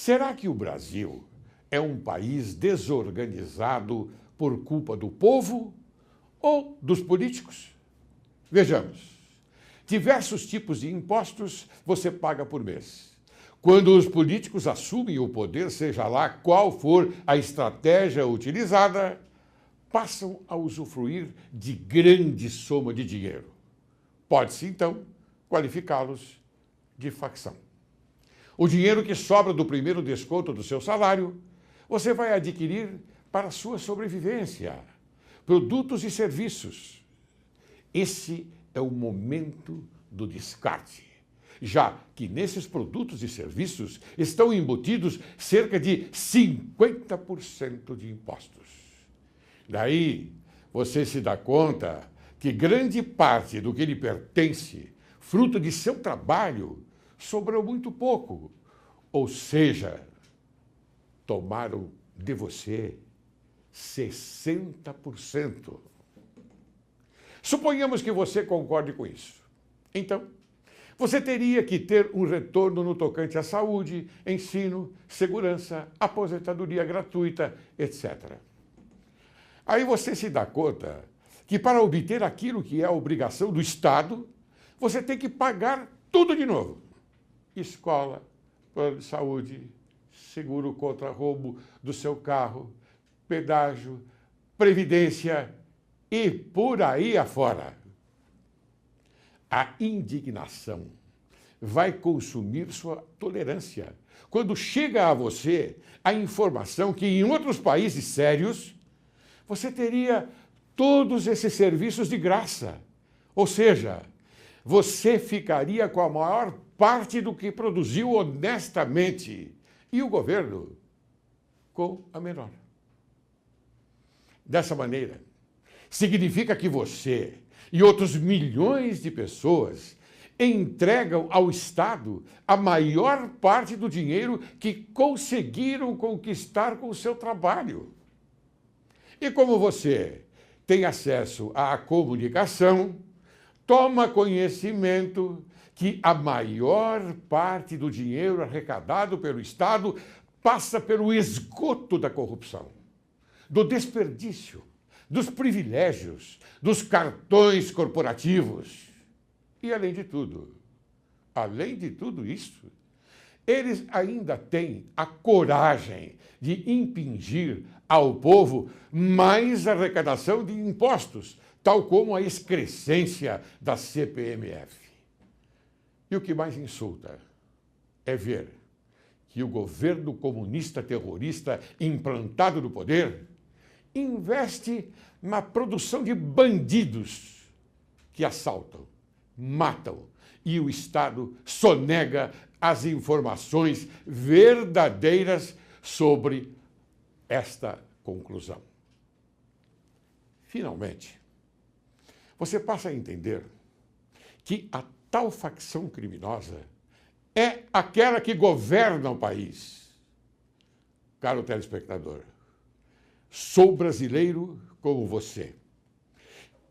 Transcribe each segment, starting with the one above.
Será que o Brasil é um país desorganizado por culpa do povo ou dos políticos? Vejamos. Diversos tipos de impostos você paga por mês. Quando os políticos assumem o poder, seja lá qual for a estratégia utilizada, passam a usufruir de grande soma de dinheiro. Pode-se, então, qualificá-los de facção. O dinheiro que sobra do primeiro desconto do seu salário, você vai adquirir para a sua sobrevivência, produtos e serviços. Esse é o momento do descarte, já que nesses produtos e serviços estão embutidos cerca de 50% de impostos. Daí, você se dá conta que grande parte do que lhe pertence, fruto de seu trabalho, sobrou muito pouco, ou seja, tomaram de você 60%. Suponhamos que você concorde com isso. Então, você teria que ter um retorno no tocante à saúde, ensino, segurança, aposentadoria gratuita, etc. Aí você se dá conta que para obter aquilo que é a obrigação do Estado, você tem que pagar tudo de novo. Escola, plano de saúde, seguro contra roubo do seu carro, pedágio, previdência e por aí afora. A indignação vai consumir sua tolerância quando chega a você a informação que em outros países sérios você teria todos esses serviços de graça. Ou seja, você ficaria com a maior parte do que produziu honestamente e o governo com a menor. Dessa maneira, significa que você e outros milhões de pessoas entregam ao Estado a maior parte do dinheiro que conseguiram conquistar com o seu trabalho. E como você tem acesso à comunicação, toma conhecimento que a maior parte do dinheiro arrecadado pelo Estado passa pelo esgoto da corrupção, do desperdício, dos privilégios, dos cartões corporativos. E além de tudo isso, eles ainda têm a coragem de impingir ao povo mais arrecadação de impostos, tal como a excrescência da CPMF. E o que mais insulta é ver que o governo comunista terrorista implantado no poder investe na produção de bandidos que assaltam, matam e o Estado sonega as informações verdadeiras sobre esta conclusão. Finalmente, você passa a entender que a tal facção criminosa é aquela que governa o país. Caro telespectador, sou brasileiro como você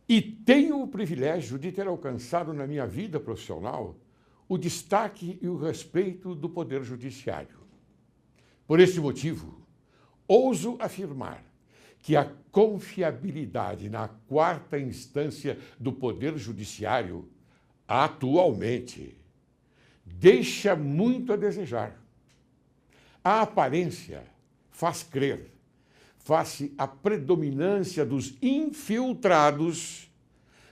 e tenho o privilégio de ter alcançado na minha vida profissional o destaque e o respeito do Poder Judiciário. Por esse motivo, ouso afirmar que a confiabilidade na quarta instância do Poder Judiciário atualmente deixa muito a desejar. A aparência faz crer, face à predominância dos infiltrados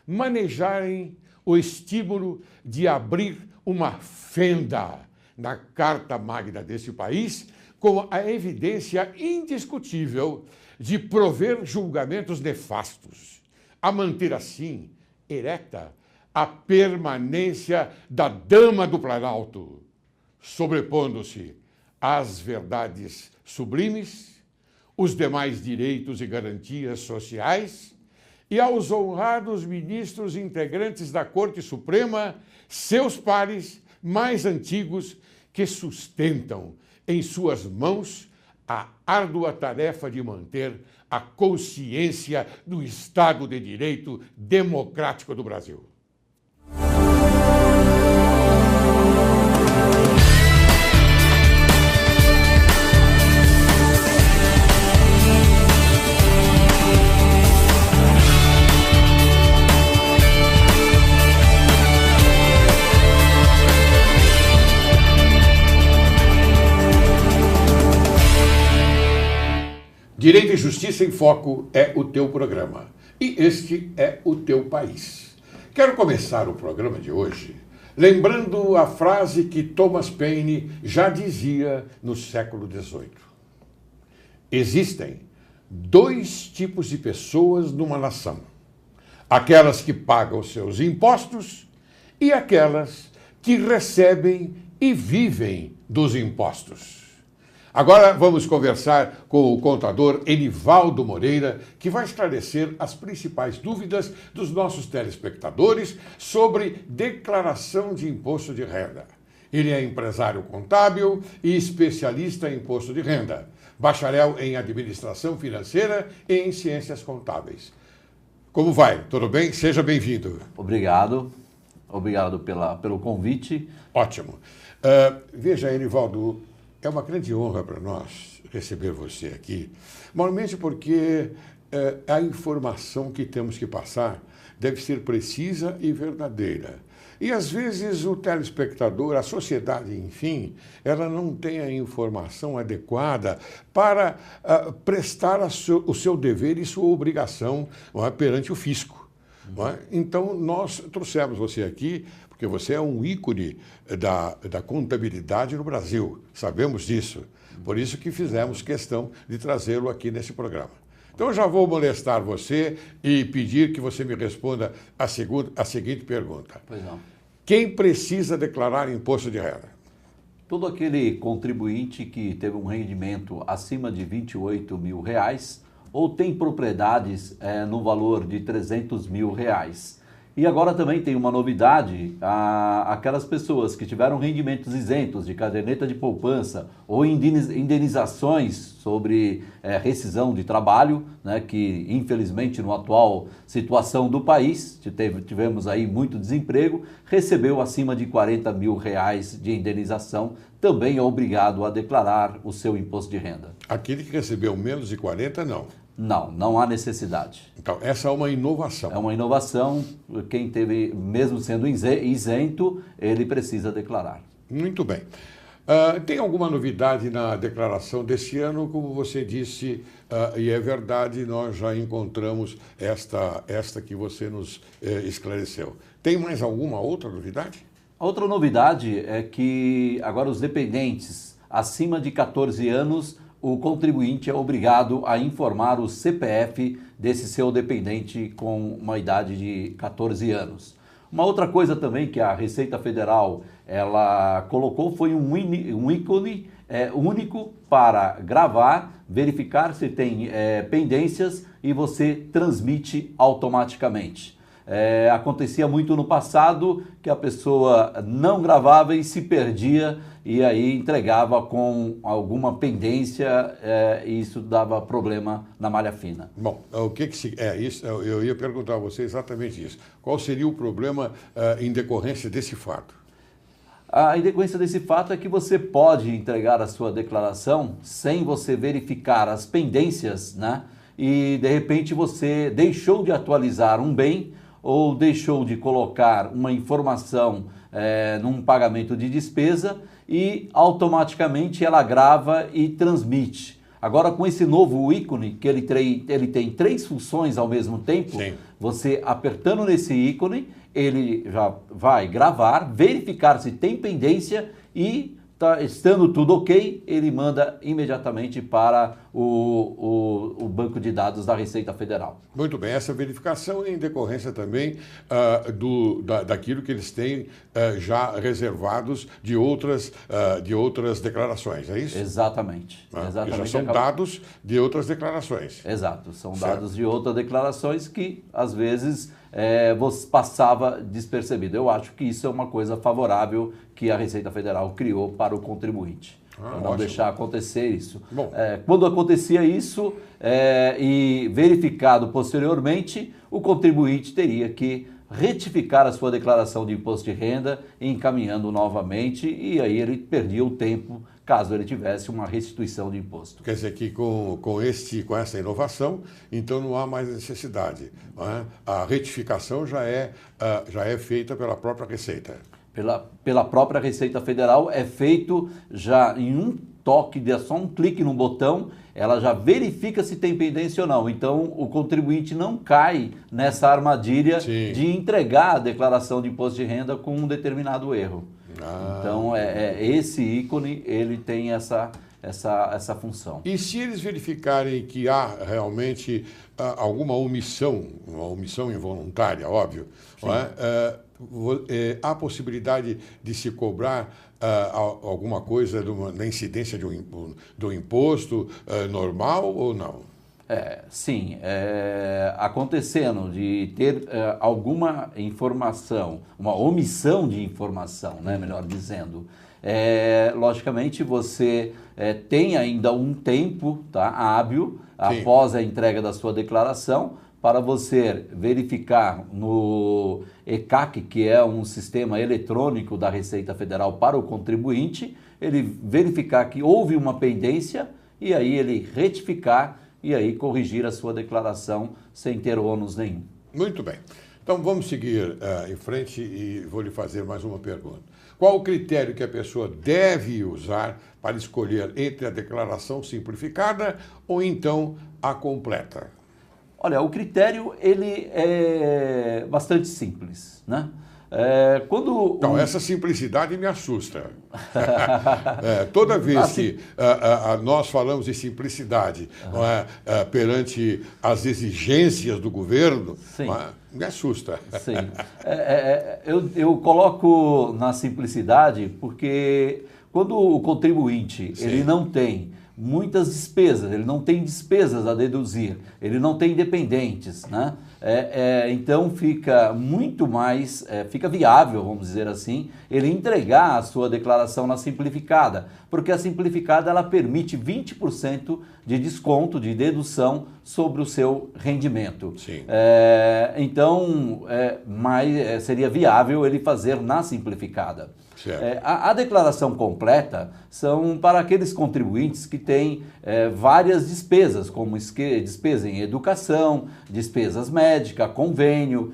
manejarem o estímulo de abrir uma fenda na Carta Magna desse país, com a evidência indiscutível de prover julgamentos nefastos, a manter assim erecta a permanência da Dama do Planalto, sobrepondo-se às verdades sublimes, os demais direitos e garantias sociais e aos honrados ministros integrantes da Corte Suprema, seus pares mais antigos, que sustentam em suas mãos a árdua tarefa de manter a consciência do Estado de Direito democrático do Brasil. Direito e Justiça em Foco é o teu programa. E este é o teu país. Quero começar o programa de hoje lembrando a frase que Thomas Paine já dizia no século XVIII. Existem dois tipos de pessoas numa nação. Aquelas que pagam seus impostos e aquelas que recebem e vivem dos impostos. Agora vamos conversar com o contador Enivaldo Moreira, que vai esclarecer as principais dúvidas dos nossos telespectadores sobre declaração de imposto de renda. Ele é empresário contábil e especialista em imposto de renda, bacharel em administração financeira e em ciências contábeis. Como vai? Tudo bem? Seja bem-vindo. Obrigado pelo convite. Ótimo. Veja, Enivaldo, é uma grande honra para nós receber você aqui, normalmente porque a informação que temos que passar deve ser precisa e verdadeira. E, às vezes, o telespectador, a sociedade, enfim, ela não tem a informação adequada para prestar o seu dever e sua obrigação, não é, perante o fisco. Não é? Então, nós trouxemos você aqui porque você é um ícone da contabilidade no Brasil, sabemos disso. Por isso que fizemos questão de trazê-lo aqui nesse programa. Então, eu já vou molestar você e pedir que você me responda a seguinte pergunta. Pois não. Quem precisa declarar imposto de renda? Todo aquele contribuinte que teve um rendimento acima de R$28 mil ou tem propriedades no valor de R$300 mil. E agora também tem uma novidade, aquelas pessoas que tiveram rendimentos isentos de caderneta de poupança ou indenizações sobre rescisão de trabalho, né, que infelizmente no atual situação do país, tivemos aí muito desemprego, recebeu acima de R$40 mil de indenização, também é obrigado a declarar o seu imposto de renda. Aquele que recebeu menos de 40, não. Não há necessidade. Então, essa é uma inovação. É uma inovação. Quem teve, mesmo sendo isento, ele precisa declarar. Muito bem. Tem alguma novidade na declaração desse ano? Como você disse, e é verdade, nós já encontramos esta que você nos esclareceu. Tem mais alguma outra novidade? A outra novidade é que agora os dependentes acima de 14 anos, o contribuinte é obrigado a informar o CPF desse seu dependente com uma idade de 14 anos. Uma outra coisa também que a Receita Federal ela colocou foi um ícone único para gravar, verificar se tem pendências e você transmite automaticamente. Acontecia muito no passado que a pessoa não gravava e se perdia e aí entregava com alguma pendência e isso dava problema na malha fina. Bom, o que é isso? Eu ia perguntar a você exatamente isso. Qual seria o problema em decorrência desse fato? A decorrência desse fato é que você pode entregar a sua declaração sem você verificar as pendências, né? E de repente você deixou de atualizar um bem ou deixou de colocar uma informação num pagamento de despesa e automaticamente ela grava e transmite. Agora com esse novo ícone, que ele tem 3 funções ao mesmo tempo, sim, você apertando nesse ícone, ele já vai gravar, verificar se tem pendência e estando tudo ok, ele manda imediatamente para o banco de dados da Receita Federal. Muito bem, essa verificação é em decorrência também daquilo que eles têm já reservados de outras declarações, é isso? Exatamente. Exatamente. Já são dados de outras declarações. Exato, são dados de outras declarações que às vezes você passava despercebido. Eu acho que isso é uma coisa favorável que a Receita Federal criou para o contribuinte. Para não deixar acontecer isso. Quando acontecia isso e verificado posteriormente, o contribuinte teria que retificar a sua declaração de imposto de renda, encaminhando novamente, e aí ele perdia o tempo caso ele tivesse uma restituição de imposto. Quer dizer que com essa inovação, então não há mais necessidade. Não é? A retificação já é feita pela própria Receita. Pela própria Receita Federal é feito já em um toque, é só um clique no botão, ela já verifica se tem pendência ou não. Então, o contribuinte não cai nessa armadilha Sim. de entregar a declaração de imposto de renda com um determinado erro. Então, esse ícone, ele tem essa função. E se eles verificarem que há realmente alguma omissão, uma omissão involuntária, óbvio, não é? Há possibilidade de se cobrar alguma coisa na incidência do imposto normal ou não? Sim, acontecendo de ter alguma informação, uma omissão de informação, né, melhor dizendo, logicamente você tem ainda um tempo, tá, hábil, Sim, após a entrega da sua declaração, para você verificar no ECAC, que é um sistema eletrônico da Receita Federal para o contribuinte, ele verificar que houve uma pendência e aí ele retificar e aí corrigir a sua declaração sem ter ônus nenhum. muito bem. Então vamos seguir em frente e vou lhe fazer mais uma pergunta. Qual o critério que a pessoa deve usar para escolher entre a declaração simplificada ou então a completa? Olha, o critério ele é bastante simples, né? Então, essa simplicidade me assusta. Toda vez que nós falamos de simplicidade não é, perante as exigências do governo, me assusta. Sim. Eu coloco na simplicidade porque quando o contribuinte ele não tem muitas despesas, ele não tem despesas a deduzir, ele não tem dependentes, né? Então fica muito mais, fica viável, vamos dizer assim, ele entregar a sua declaração na simplificada, porque a simplificada ela permite 20% de desconto, de dedução sobre o seu rendimento. Sim. Então, seria viável ele fazer na simplificada. A declaração completa são para aqueles contribuintes que têm várias despesas, como despesa em educação, despesas médicas, convênio,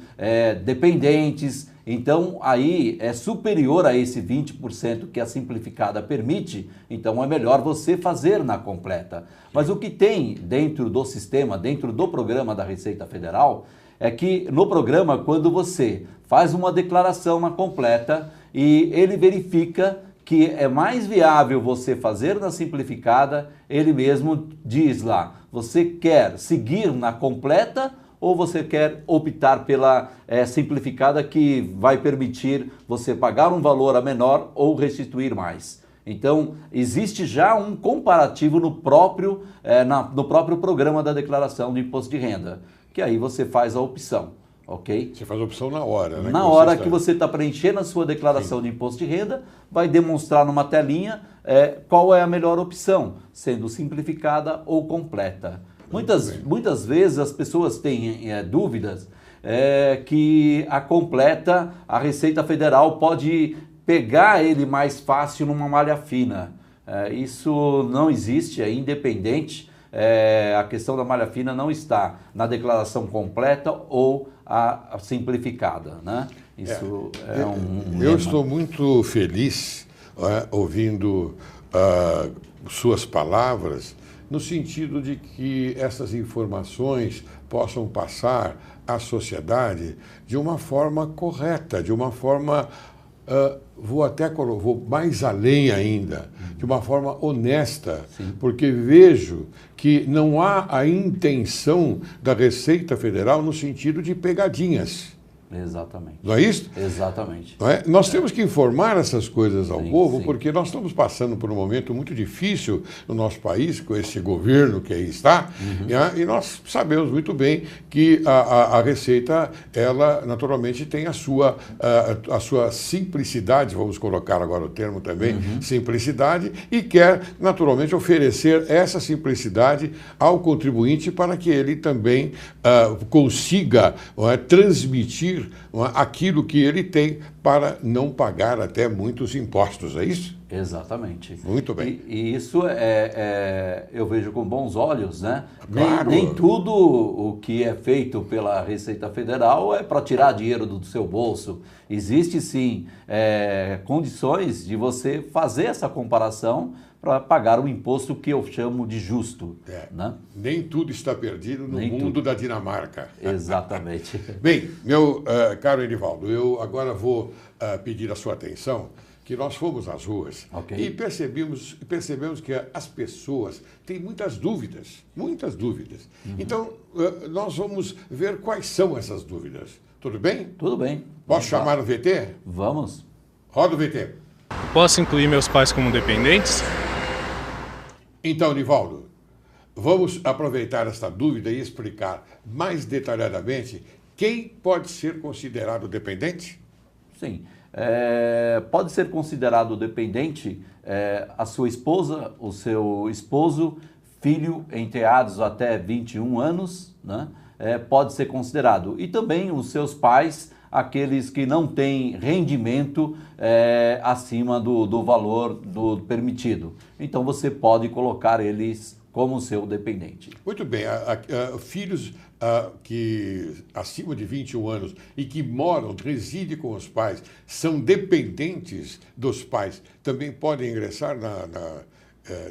dependentes. Então, aí é superior a esse 20% que a simplificada permite, então é melhor você fazer na completa. Mas o que tem dentro do sistema, dentro do programa da Receita Federal, é que no programa, quando você faz uma declaração na completa e ele verifica que é mais viável você fazer na simplificada, ele mesmo diz lá, você quer seguir na completa ou você quer optar pela simplificada que vai permitir você pagar um valor a menor ou restituir mais. Então, existe já um comparativo no próprio programa da declaração de imposto de renda, que aí você faz a opção, ok? Você faz a opção na hora, né? Na hora que você está preenchendo a sua declaração de imposto de renda, vai demonstrar numa telinha qual é a melhor opção, sendo simplificada ou completa. Muitas vezes as pessoas têm dúvidas que a completa, a Receita Federal pode pegar ele mais fácil numa malha fina. Isso não existe, é independente. A questão da malha fina não está na declaração completa ou a simplificada, né? Isso Eu estou muito feliz ouvindo suas palavras, no sentido de que essas informações possam passar à sociedade de uma forma correta, de uma forma, vou mais além ainda, de uma forma honesta, porque vejo que não há a intenção da Receita Federal no sentido de pegadinhas. Exatamente. Não é isso? Exatamente. Não é? Nós temos que informar essas coisas ao povo, porque nós estamos passando por um momento muito difícil no nosso país, com esse governo que aí está, e nós sabemos muito bem que a Receita, ela naturalmente tem a sua simplicidade, vamos colocar agora o termo também, simplicidade, e quer naturalmente oferecer essa simplicidade ao contribuinte para que ele também consiga transmitir aquilo que ele tem para não pagar até muitos impostos, é isso? Exatamente. Muito bem. E isso eu vejo com bons olhos, né? Claro. Nem tudo o que é feito pela Receita Federal é para tirar dinheiro do seu bolso. Existe sim condições de você fazer essa comparação para pagar o imposto que eu chamo de justo. Né? Nem tudo está perdido no mundo da Dinamarca. Exatamente. Bem, meu caro Edivaldo, eu agora vou pedir a sua atenção, que nós fomos às ruas e percebemos que as pessoas têm muitas dúvidas, muitas dúvidas. Então, nós vamos ver quais são essas dúvidas. Tudo bem? Tudo bem. Posso chamar o VT? Vamos. Roda o VT. Posso incluir meus pais como dependentes? Então, Nivaldo, vamos aproveitar esta dúvida e explicar mais detalhadamente quem pode ser considerado dependente? Sim. Pode ser considerado dependente a sua esposa, o seu esposo, filho, enteados até 21 anos, né? Pode ser considerado. E também os seus pais, aqueles que não têm rendimento acima do valor do permitido. Então você pode colocar eles como seu dependente. Muito bem. Filhos que acima de 21 anos e que residem com os pais, são dependentes dos pais, também podem ingressar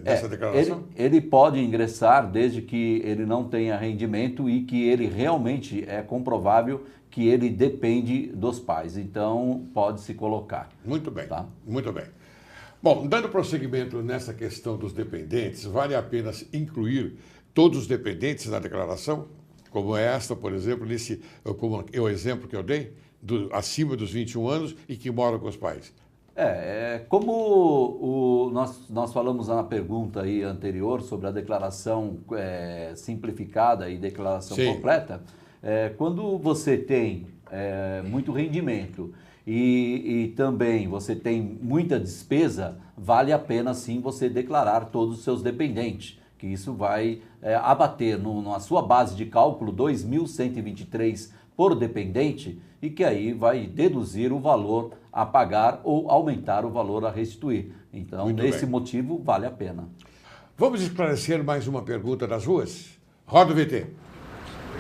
nessa declaração? Ele pode ingressar desde que ele não tenha rendimento e que ele realmente é comprovável que ele depende dos pais. Então, pode se colocar. Muito bem, tá? Muito bem. Bom, dando prosseguimento nessa questão dos dependentes, vale a pena incluir todos os dependentes na declaração? Como esta, por exemplo, como o exemplo que eu dei, acima dos 21 anos e que moram com os pais. Como nós falamos na pergunta aí anterior sobre a declaração simplificada e declaração completa, quando você tem muito rendimento e também você tem muita despesa, vale a pena sim você declarar todos os seus dependentes, que isso vai abater na sua base de cálculo 2.123 por dependente e que aí vai deduzir o valor a pagar ou aumentar o valor a restituir. Então, nesse motivo, vale a pena. Vamos esclarecer mais uma pergunta das ruas? Roda o VT.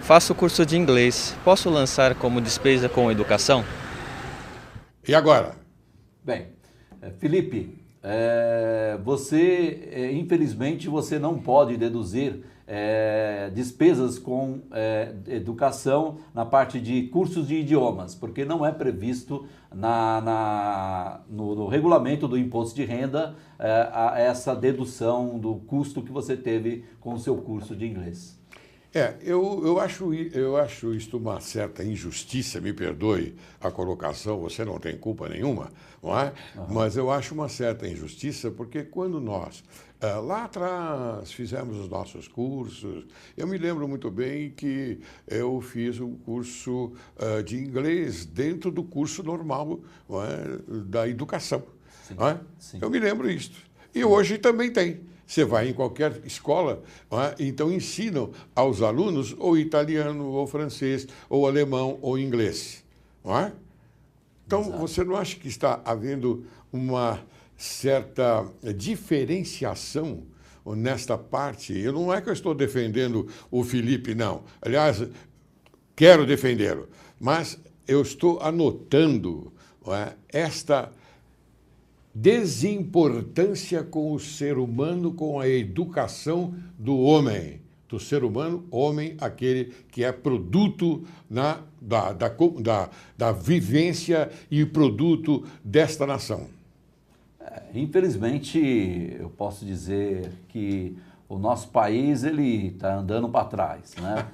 Faço curso de inglês. Posso lançar como despesa com educação? E agora? Bem, Felipe, infelizmente, você não pode deduzir despesas com educação na parte de cursos de idiomas, porque não é previsto no regulamento do imposto de renda essa dedução do custo que você teve com o seu curso de inglês. Eu acho isto uma certa injustiça, me perdoe a colocação, você não tem culpa nenhuma, não é? Mas eu acho uma certa injustiça porque quando nós, lá atrás, fizemos os nossos cursos, eu me lembro muito bem que eu fiz um curso de inglês dentro do curso normal, não é? Da educação. Sim, não é? sim. Eu me lembro isto. E hoje também tem. Você vai em qualquer escola, então ensinam aos alunos ou italiano, ou francês, ou alemão, ou inglês. Não é? Então, você não acha que está havendo uma certa diferenciação nesta parte? Não é que eu estou defendendo o Felipe, não. Aliás, quero defendê-lo. Mas eu estou anotando esta desimportância com o ser humano, com a educação do homem. Do ser humano, homem, aquele que é produto da vivência e produto desta nação. Infelizmente, eu posso dizer que o nosso país ele está andando para trás, né?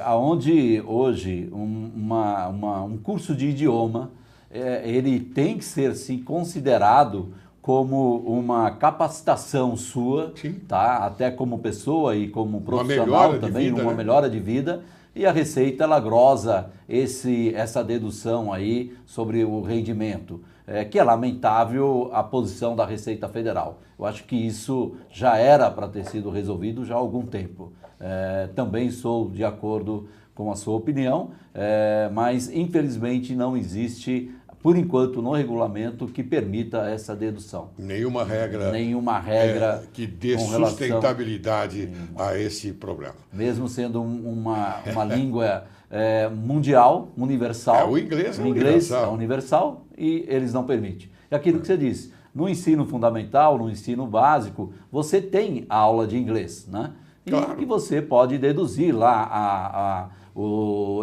Aonde hoje um curso de idioma ele tem que ser sim, considerado como uma capacitação sua, tá? Até como pessoa e como profissional também, uma melhora de vida. E a Receita ela grosa essa dedução aí sobre o rendimento, que é lamentável a posição da Receita Federal. Eu acho que isso já era para ter sido resolvido já há algum tempo. Também sou de acordo com a sua opinião, mas infelizmente não existe, por enquanto, no regulamento que permita essa dedução. Nenhuma regra que dê sustentabilidade a esse problema. Mesmo sendo uma língua mundial, universal. O inglês é universal e eles não permitem. É aquilo que você disse, No ensino fundamental, no ensino básico, você tem a aula de inglês, né? E Claro. que você pode deduzir lá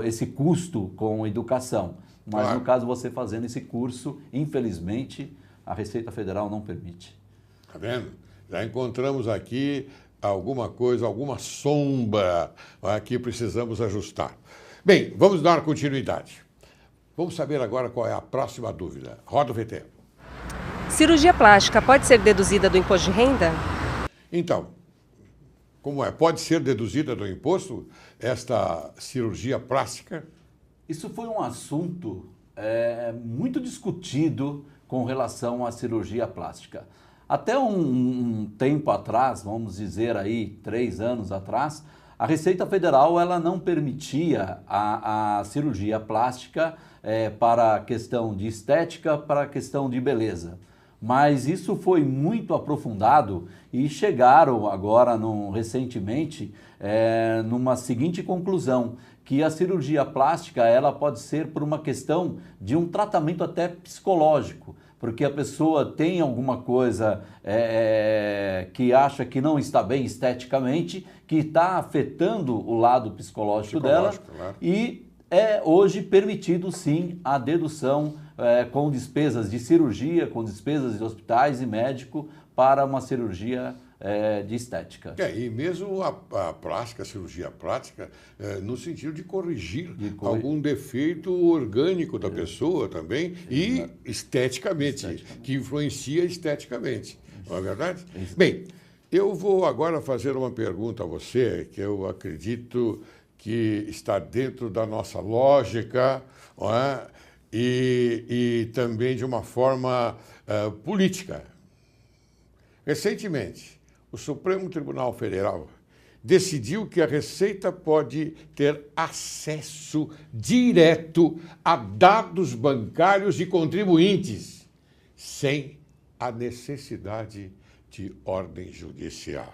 esse custo com educação. Mas Claro. no caso, você fazendo esse curso, infelizmente, a Receita Federal não permite. Tá vendo? Já encontramos aqui alguma coisa, alguma sombra que precisamos ajustar. Bem, vamos dar continuidade. Vamos saber agora qual é a próxima dúvida. Roda o VT. Cirurgia plástica pode ser deduzida do imposto de renda? Então, como é? Pode ser deduzida do imposto esta cirurgia plástica? Isso foi um assunto muito discutido com relação à cirurgia plástica. Até um tempo atrás, vamos dizer aí 3 anos atrás, a Receita Federal ela não permitia a cirurgia plástica para a questão de estética, para a questão de beleza. Mas isso foi muito aprofundado e chegaram agora, recentemente, numa seguinte conclusão, que a cirurgia plástica ela pode ser por uma questão de um tratamento até psicológico, porque a pessoa tem alguma coisa que acha que não está bem esteticamente, que está afetando o lado psicológico dela, claro. E é hoje permitido sim a dedução com despesas de cirurgia, com despesas de hospitais e médico para uma cirurgia de estética. E mesmo a plástica, a cirurgia plástica, no sentido de corrigir algum defeito orgânico da pessoa também e esteticamente, que influencia esteticamente. Não é verdade? Bem, eu vou agora fazer uma pergunta a você que eu acredito que está dentro da nossa lógica, não é? E também de uma forma política. Recentemente, o Supremo Tribunal Federal decidiu que a Receita pode ter acesso direto a dados bancários de contribuintes, sem a necessidade de ordem judicial.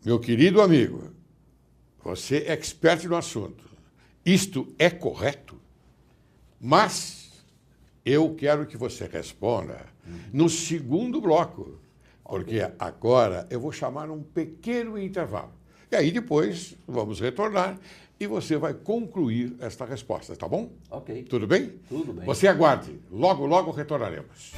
Meu querido amigo, você é expert no assunto. Isto é correto? Mas eu quero que você responda no segundo bloco, porque agora eu vou chamar um pequeno intervalo. E aí depois vamos retornar e você vai concluir esta resposta, tá bom? Ok. Tudo bem? Tudo bem. Você aguarde. Logo, logo retornaremos.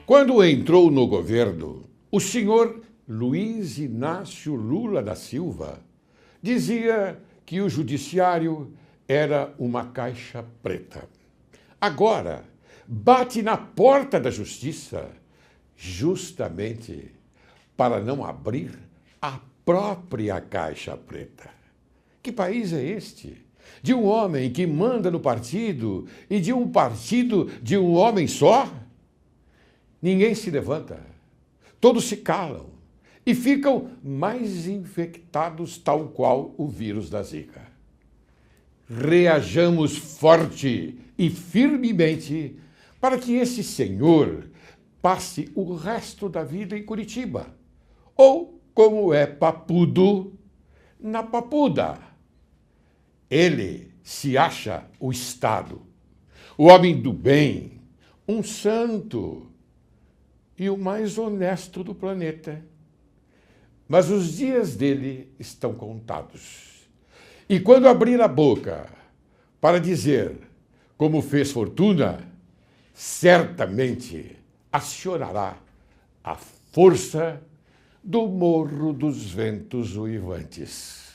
Quando entrou no governo, o senhor Luiz Inácio Lula da Silva dizia que o judiciário era uma caixa preta. Agora, bate na porta da justiça justamente para não abrir a própria caixa preta. Que país é este? De um homem que manda no partido e de um partido de um homem só? Ninguém se levanta, todos se calam e ficam mais infectados tal qual o vírus da Zika. Reajamos forte e firmemente para que esse senhor passe o resto da vida em Curitiba, ou, como é papudo, na papuda. Ele se acha o Estado, o homem do bem, um santo e o mais honesto do planeta. Mas os dias dele estão contados. E quando abrir a boca para dizer como fez fortuna, certamente acionará a força do Morro dos Ventos Uivantes.